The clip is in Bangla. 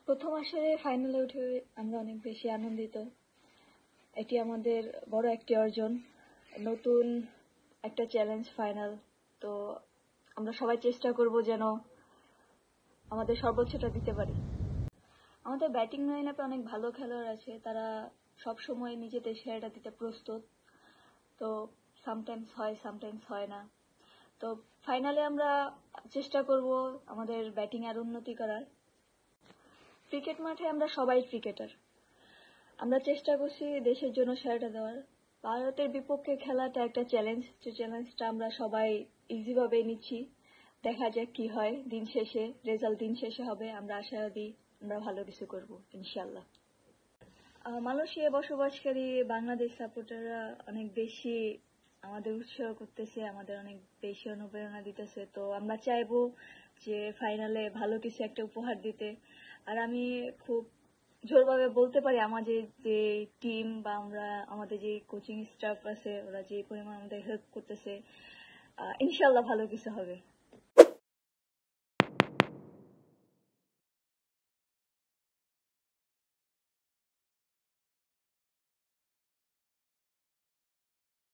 প্রথম আসরে ফাইনালে উঠে আমরা অনেক বেশি আনন্দিত। এটি আমাদের বড় একটি অর্জন, নতুন একটা চ্যালেঞ্জ ফাইনাল। তো আমরা সবাই চেষ্টা করব যেন আমাদের সর্বোচ্চটা দিতে পারি। আমাদের ব্যাটিং লাইন আপে অনেক ভালো খেলোয়াড় আছে, তারা সব সময় নিজেদের সেরাটা দিতে প্রস্তুত। তো সামটাইমস হয়, সামটাইমস হয় না। তো ফাইনালে আমরা চেষ্টা করব আমাদের ব্যাটিং আর উন্নতি করার। ক্রিকেট মাঠে আমরা সবাই ক্রিকেটার, আমরা চেষ্টা করছি দেশের জন্য সেরাটা দেওয়ার। ভারতের বিপক্ষে খেলাটা একটা চ্যালেঞ্জ, যে চ্যালেঞ্জটা আমরা সবাই ইজিভাবে নিচ্ছি। দেখা যাক কি হয়, দিন শেষে রেজাল্ট দিন শেষে হবে। আমরা আশাবাদী আমরা ভালো কিছু করব ইনশাআল্লাহ। মালয়েশিয়ায় বসবাসকারী বাংলাদেশ সাপোর্টাররা অনেক বেশি আমাদের উৎসাহ করতেছে, আমাদের অনেক বেশি অনুপ্রেরণা দিতেছে। তো আমরা চাইবো যে ফাইনালে ভালো কিছু একটা উপহার দিতে। আর আমি খুব জোরভাবে বলতে পারি আমাদের যে টিম বা আমাদের যে কোচিং স্টাফ আছে, ওরা যে পরিমাণ আমাদের হেল্প করতেছে, ইনশাআল্লাহ ভালো কিছু হবে।